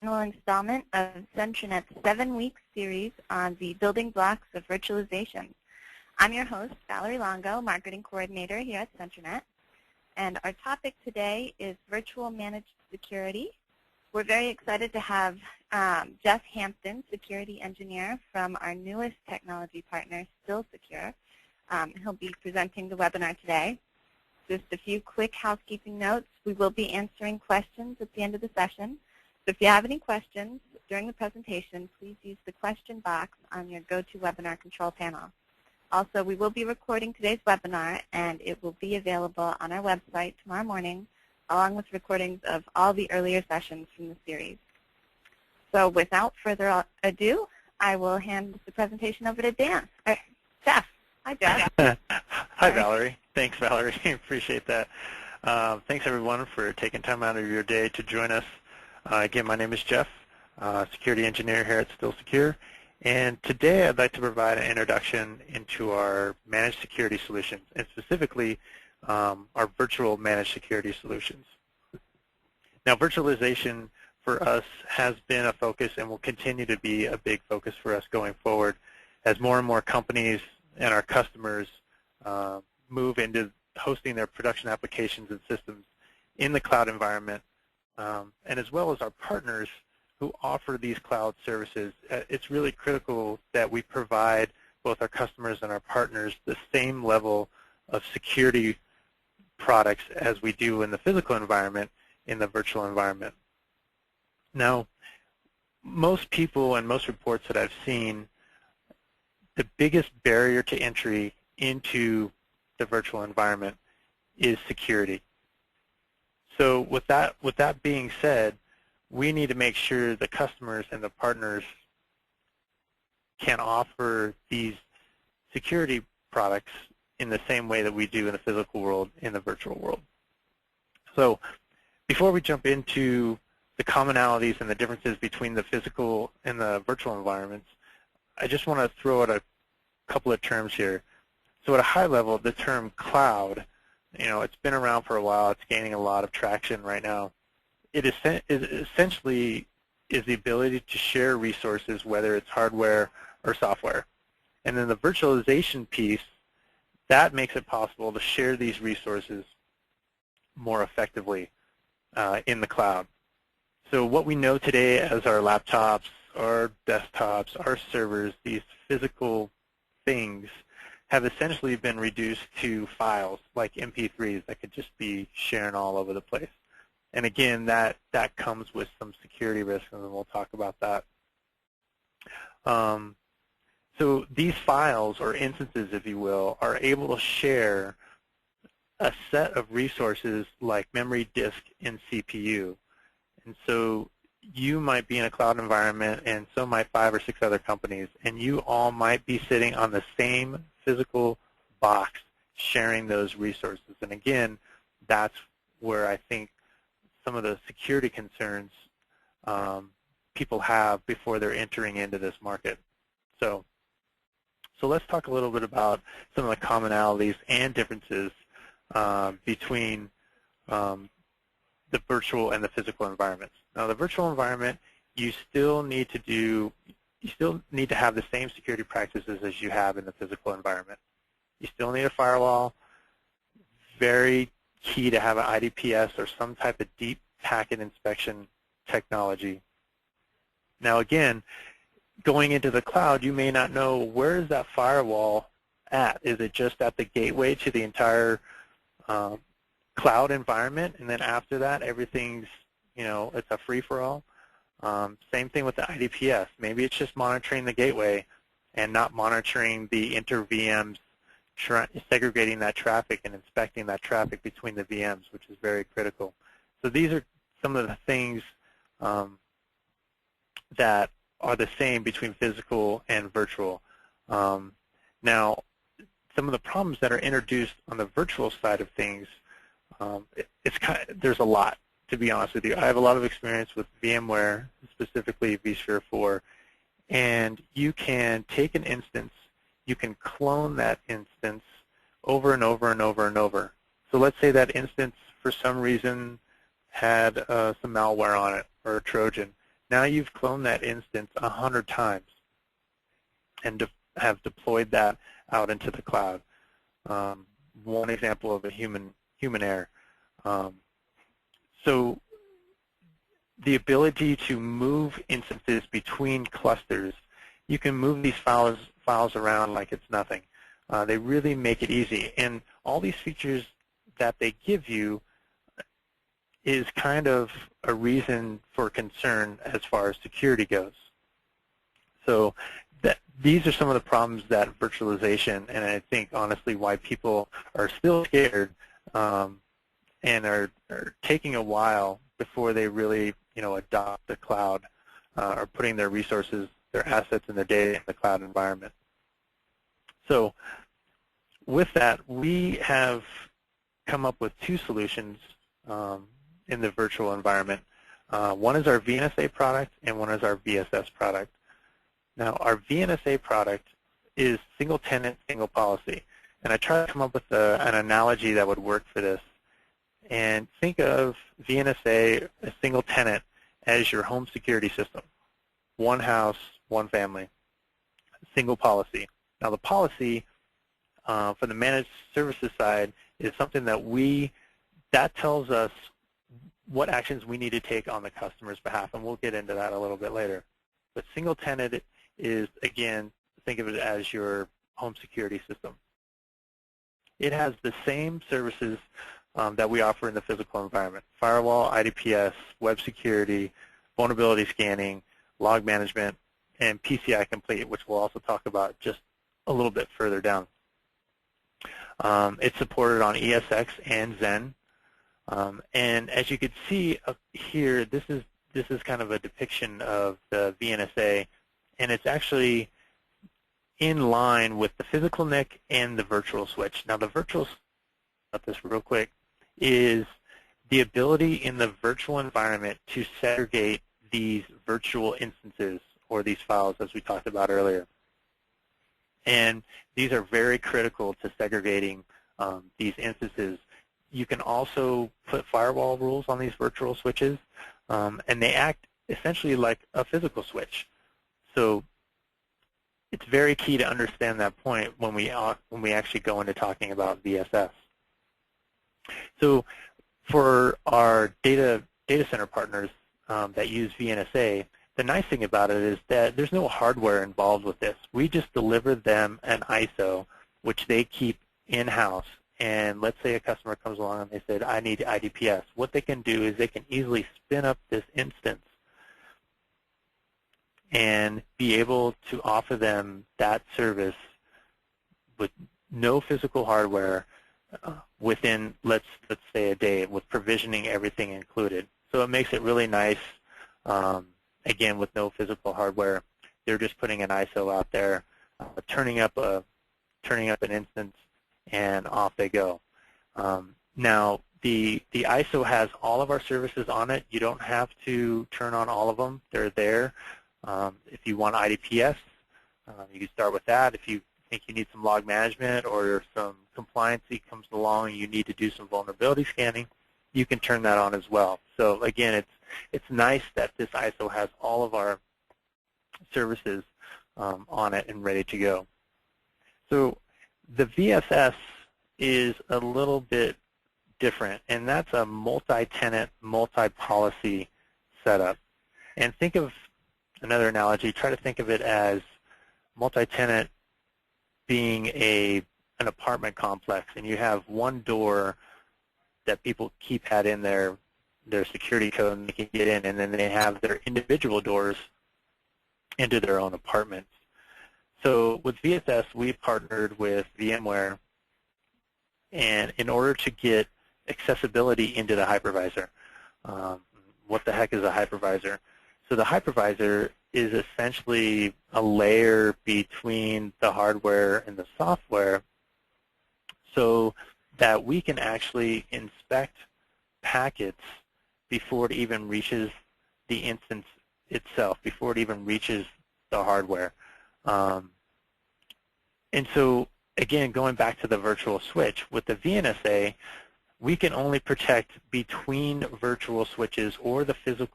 final installment of CentriNet's 7-week series on the building blocks of virtualization. I'm your host, Valerie Longo, Marketing Coordinator here at CentriNet, and our topic today is virtual managed security. We're very excited to have Jeff Hampton, Security Engineer from our newest technology partner, StillSecure. He'll be presenting the webinar today. Just a few quick housekeeping notes. We will be answering questions at the end of the session. So if you have any questions during the presentation, please use the question box on your GoToWebinar control panel. Also, we will be recording today's webinar, and it will be available on our website tomorrow morning, along with recordings of all the earlier sessions from the series. So without further ado, I will hand the presentation over to Jeff. Hi, Jeff. Hi, Valerie. Thanks, Valerie. Appreciate that. Thanks, everyone, for taking time out of your day to join us. Again, my name is Jeff, Security Engineer here at StillSecure. And today I'd like to provide an introduction into our managed security solutions, and specifically our virtual managed security solutions. Now, virtualization for us has been a focus and will continue to be a big focus for us going forward as more and more companies and our customers move into hosting their production applications and systems in the cloud environment, and as well as our partners who offer these cloud services. It's really critical that we provide both our customers and our partners the same level of security products as we do in the physical environment in the virtual environment. Now, most people and most reports that I've seen, the biggest barrier to entry into the virtual environment is security. So with that being said, we need to make sure the customers and the partners can offer these security products in the same way that we do in the physical world in the virtual world. So before we jump into the commonalities and the differences between the physical and the virtual environments, I just want to throw out a couple of terms here. So at a high level, the term cloud, it's been around for a while. It's gaining a lot of traction right now. It essentially is the ability to share resources, whether it's hardware or software. And then the virtualization piece, that makes it possible to share these resources more effectively in the cloud. So what we know today as our laptops, our desktops, our servers, these physical things have essentially been reduced to files like MP3s that could just be shared all over the place. And again, that comes with some security risks, and we'll talk about that. So these files, or instances, if you will, are able to share a set of resources like memory, disk, and CPU. And so you might be in a cloud environment, and so might 5 or 6 other companies, and you all might be sitting on the same physical box sharing those resources. And again, that's where I think some of the security concerns people have before they're entering into this market. So let's talk a little bit about some of the commonalities and differences between the virtual and the physical environments. Now, the virtual environment, you still need to have the same security practices as you have in the physical environment. You still need a firewall. Very key to have an IDPS or some type of deep packet inspection technology. Now, again, going into the cloud, you may not know where is that firewall at. Is it just at the gateway to the entire cloud environment, and then after that, everything's, it's a free-for-all? Same thing with the IDPS. Maybe it's just monitoring the gateway and not monitoring the inter-VMs, segregating that traffic and inspecting that traffic between the VMs, which is very critical. So these are some of the things that are the same between physical and virtual. Now, some of the problems that are introduced on the virtual side of things, there's a lot, to be honest with you. I have a lot of experience with VMware, specifically vSphere 4, and you can take an instance, you can clone that instance over and over and over and over. So let's say that instance, for some reason, had some malware on it or a Trojan. Now you've cloned that instance 100 times and have deployed that out into the cloud. One example of a human error. So the ability to move instances between clusters, you can move these files around like it's nothing. They really make it easy. And all these features that they give you is kind of a reason for concern as far as security goes. So these are some of the problems that virtualization, and I think honestly why people are still scared and are taking a while before they really adopt the cloud or putting their resources, their assets, and their data in the cloud environment. So with that, we have come up with two solutions in the virtual environment. One is our VNSA product and one is our VSS product. Now, our VNSA product is single tenant, single policy. And I try to come up with an analogy that would work for this. And think of VNSA, a single tenant, as your home security system. One house, one family, single policy. Now, the policy for the managed services side is something that tells us what actions we need to take on the customer's behalf, and we'll get into that a little bit later. But single tenant is, again, think of it as your home security system. It has the same services that we offer in the physical environment: firewall, IDPS, web security, vulnerability scanning, log management, and PCI Complete, which we'll also talk about just a little bit further down. It's supported on ESX and Xen. And as you can see up here, this is kind of a depiction of the VNSA, and it's actually in line with the physical NIC and the virtual switch. Now, the virtual, about this real quick, is the ability in the virtual environment to segregate these virtual instances or these files, as we talked about earlier. And these are very critical to segregating these instances. You can also put firewall rules on these virtual switches, and they act essentially like a physical switch. So it's very key to understand that point when we actually go into talking about VSS. So for our data center partners that use VNSA, the nice thing about it is that there's no hardware involved with this. We just deliver them an ISO, which they keep in-house. And let's say a customer comes along and they said, I need IDPS. What they can do is they can easily spin up this instance and be able to offer them that service with no physical hardware within, let's say, a day, with provisioning everything included. So it makes it really nice. Again, with no physical hardware, they're just putting an ISO out there, turning up an instance, and off they go. Now, the ISO has all of our services on it. You don't have to turn on all of them. They're there. If you want IDPS, you can start with that. If you think you need some log management or some compliancy comes along and you need to do some vulnerability scanning, you can turn that on as well. So again, it's nice that this ISO has all of our services on it and ready to go. So the VSS is a little bit different, and that's a multi-tenant, multi-policy setup. And think of another analogy. Try to think of it as multi-tenant being an apartment complex, and you have one door that people keep had in their security code and they can get in, and then they have their individual doors into their own apartments. So with VSS, we partnered with VMware, and in order to get accessibility into the hypervisor. What the heck is a hypervisor? So the hypervisor is essentially a layer between the hardware and the software so that we can actually inspect packets before it even reaches the instance itself, before it even reaches the hardware. And so, again, going back to the virtual switch, with the VNSA, we can only protect between virtual switches or the physical